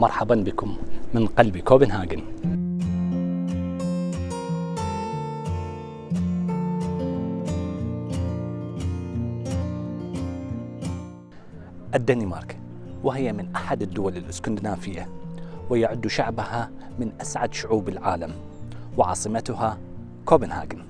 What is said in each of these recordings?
مرحبا بكم من قلب كوبنهاجن. الدنمارك وهي من أحد الدول الإسكندنافية، ويعد شعبها من أسعد شعوب العالم، وعاصمتها كوبنهاجن.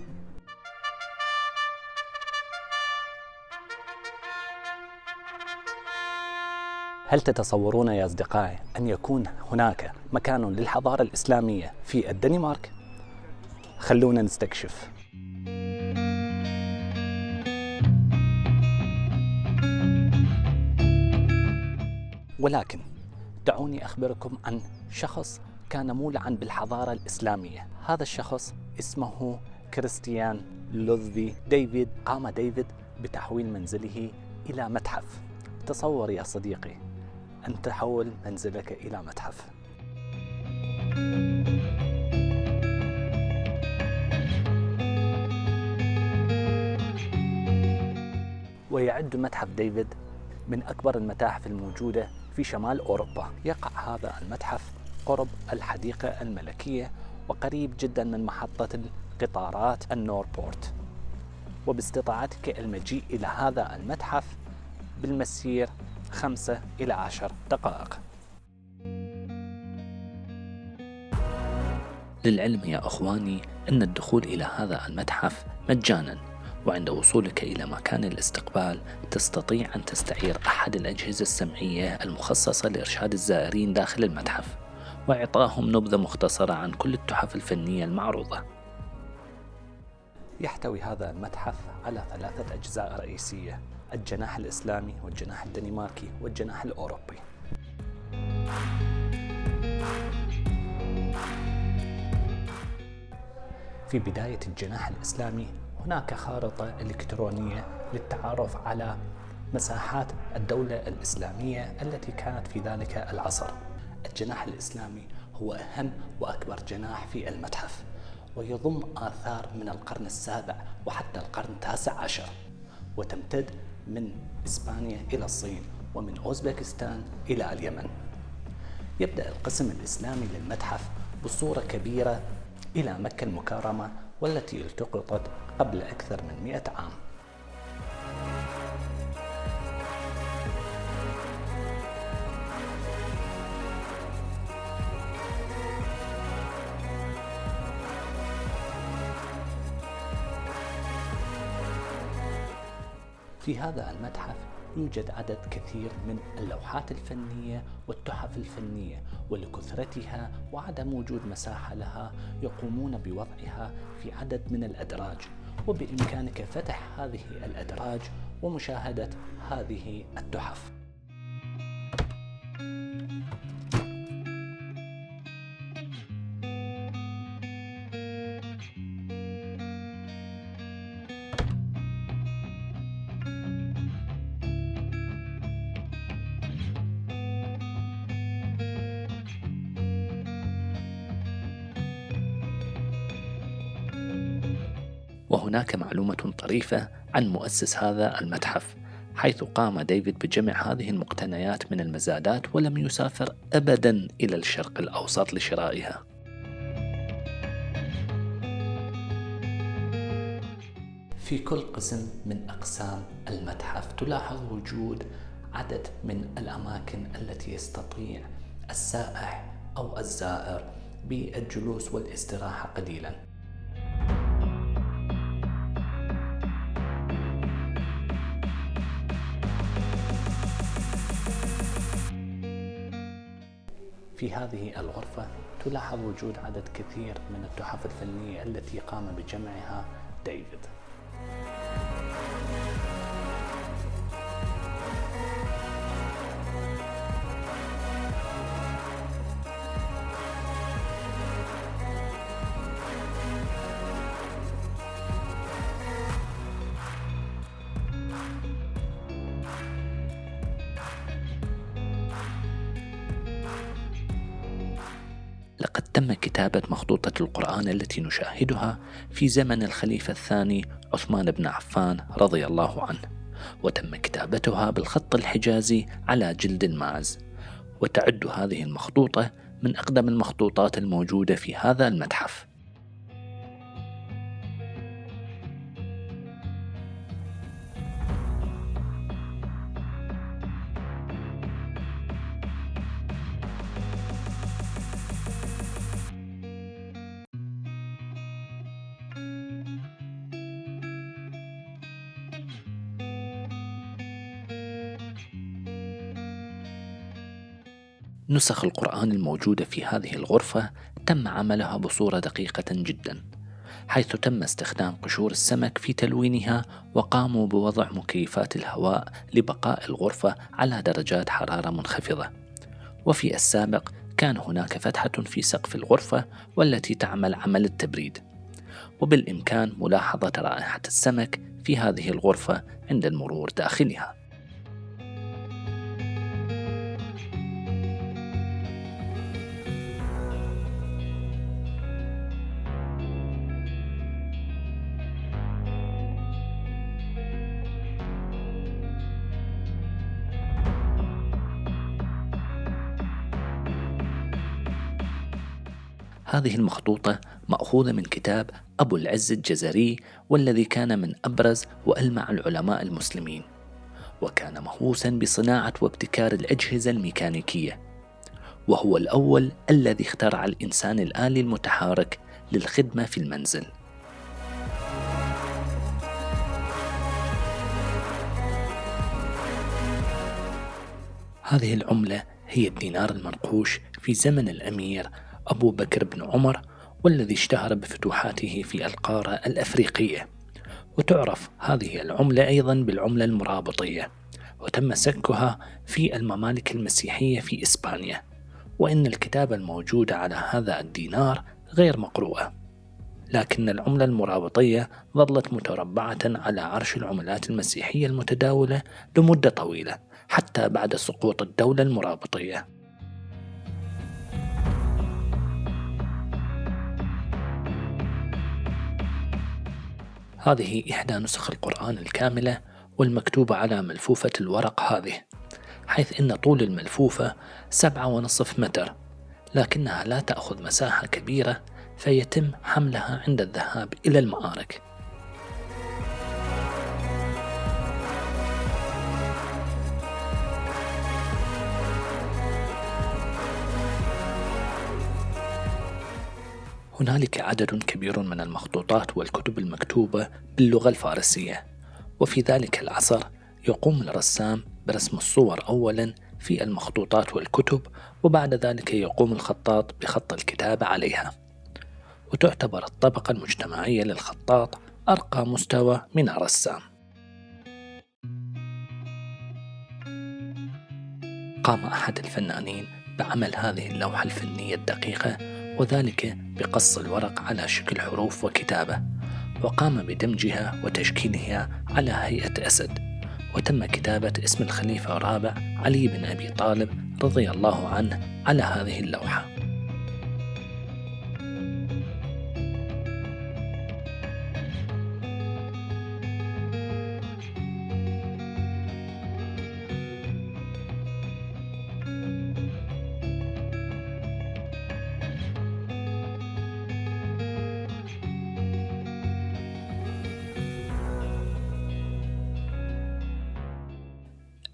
هل تتصورون يا أصدقائي أن يكون هناك مكان للحضارة الإسلامية في الدنمارك؟ خلونا نستكشف. ولكن دعوني أخبركم عن شخص كان مولعا بالحضارة الإسلامية. هذا الشخص اسمه كريستيان لودفي ديفيد. قام ديفيد بتحويل منزله إلى متحف. تصور يا صديقي أن تحول منزلك إلى متحف. ويعد متحف ديفيد من أكبر المتاحف الموجودة في شمال أوروبا. يقع هذا المتحف قرب الحديقة الملكية، وقريب جدا من محطة القطارات النوربورت، وباستطاعتك المجيء إلى هذا المتحف بالمسير 5 إلى 10 دقائق. للعلم يا أخواني أن الدخول إلى هذا المتحف مجانا، وعند وصولك إلى مكان الاستقبال تستطيع أن تستعير أحد الأجهزة السمعية المخصصة لإرشاد الزائرين داخل المتحف، وإعطائهم نبذة مختصرة عن كل التحف الفنية المعروضة. يحتوي هذا المتحف على 3 أجزاء رئيسية: الجناح الإسلامي، والجناح الدنماركي، والجناح الأوروبي. في بداية الجناح الإسلامي هناك خارطة إلكترونية للتعرف على مساحات الدولة الإسلامية التي كانت في ذلك العصر. الجناح الإسلامي هو أهم وأكبر جناح في المتحف، ويضم آثار من القرن السابع وحتى القرن التاسع عشر، وتمتد من إسبانيا إلى الصين، ومن أوزبكستان إلى اليمن. يبدأ القسم الإسلامي للمتحف بصورة كبيرة إلى مكة المكرمة، والتي التقطت قبل أكثر من 100 عام. في هذا المتحف يوجد عدد كثير من اللوحات الفنية والتحف الفنية، ولكثرتها وعدم وجود مساحة لها يقومون بوضعها في عدد من الأدراج، وبإمكانك فتح هذه الأدراج ومشاهدة هذه التحف. وهناك معلومة طريفة عن مؤسس هذا المتحف، حيث قام ديفيد بجمع هذه المقتنيات من المزادات، ولم يسافر أبدا إلى الشرق الأوسط لشرائها. في كل قسم من أقسام المتحف تلاحظ وجود عدد من الأماكن التي يستطيع السائح أو الزائر بالجلوس والاستراحة قليلا. في هذه الغرفة تلاحظ وجود عدد كثير من التحف الفنية التي قام بجمعها ديفيد. لقد تم كتابة مخطوطة القرآن التي نشاهدها في زمن الخليفة الثاني عثمان بن عفان رضي الله عنه، وتم كتابتها بالخط الحجازي على جلد الماعز، وتعد هذه المخطوطة من أقدم المخطوطات الموجودة في هذا المتحف. نسخ القرآن الموجودة في هذه الغرفة تم عملها بصورة دقيقة جدا، حيث تم استخدام قشور السمك في تلوينها، وقاموا بوضع مكيفات الهواء لبقاء الغرفة على درجات حرارة منخفضة. وفي السابق كان هناك فتحة في سقف الغرفة والتي تعمل عمل التبريد، وبالإمكان ملاحظة رائحة السمك في هذه الغرفة عند المرور داخلها. هذه المخطوطة مأخوذة من كتاب أبو العز الجزري، والذي كان من أبرز وألمع العلماء المسلمين، وكان مهووسا بصناعة وابتكار الأجهزة الميكانيكية، وهو الأول الذي اخترع الإنسان الآلي المتحرك للخدمة في المنزل. هذه العملة هي الدينار المنقوش في زمن الأمير أبو بكر بن عمر، والذي اشتهر بفتوحاته في القارة الأفريقية. وتعرف هذه العملة أيضا بالعملة المرابطية، وتم سكها في الممالك المسيحية في إسبانيا، وإن الكتابة الموجودة على هذا الدينار غير مقروءة، لكن العملة المرابطية ظلت متربعة على عرش العملات المسيحية المتداولة لمدة طويلة حتى بعد سقوط الدولة المرابطية. هذه إحدى نسخ القرآن الكاملة والمكتوبة على ملفوفة الورق هذه، حيث إن طول الملفوفة 7.5 متر، لكنها لا تأخذ مساحة كبيرة فيتم حملها عند الذهاب إلى المعارك. هنالك عدد كبير من المخطوطات والكتب المكتوبة باللغة الفارسية، وفي ذلك العصر يقوم الرسام برسم الصور أولا في المخطوطات والكتب، وبعد ذلك يقوم الخطاط بخط الكتابة عليها. وتعتبر الطبقة المجتمعية للخطاط أرقى مستوى من الرسام. قام أحد الفنانين بعمل هذه اللوحة الفنية الدقيقة، وذلك بقص الورق على شكل حروف وكتابة، وقام بدمجها وتشكيلها على هيئة أسد، وتم كتابة اسم الخليفة الرابع علي بن أبي طالب رضي الله عنه على هذه اللوحة.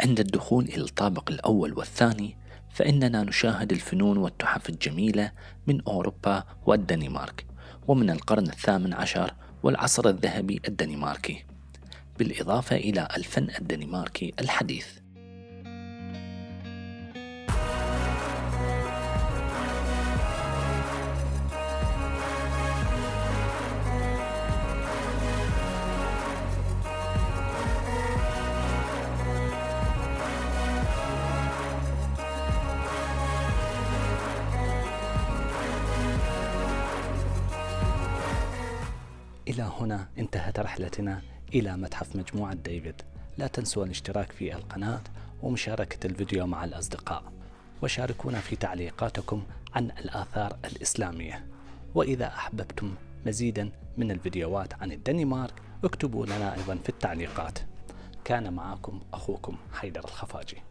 عند الدخول إلى الطابق الأول والثاني فإننا نشاهد الفنون والتحف الجميلة من أوروبا والدنمارك، ومن القرن 18 والعصر الذهبي الدنماركي، بالإضافة إلى الفن الدنماركي الحديث. إلى هنا انتهت رحلتنا إلى متحف مجموعة ديفيد. لا تنسوا الاشتراك في القناة ومشاركة الفيديو مع الأصدقاء، وشاركونا في تعليقاتكم عن الآثار الإسلامية. وإذا أحببتم مزيدا من الفيديوهات عن الدنمارك اكتبوا لنا أيضا في التعليقات. كان معكم أخوكم حيدر الخفاجي.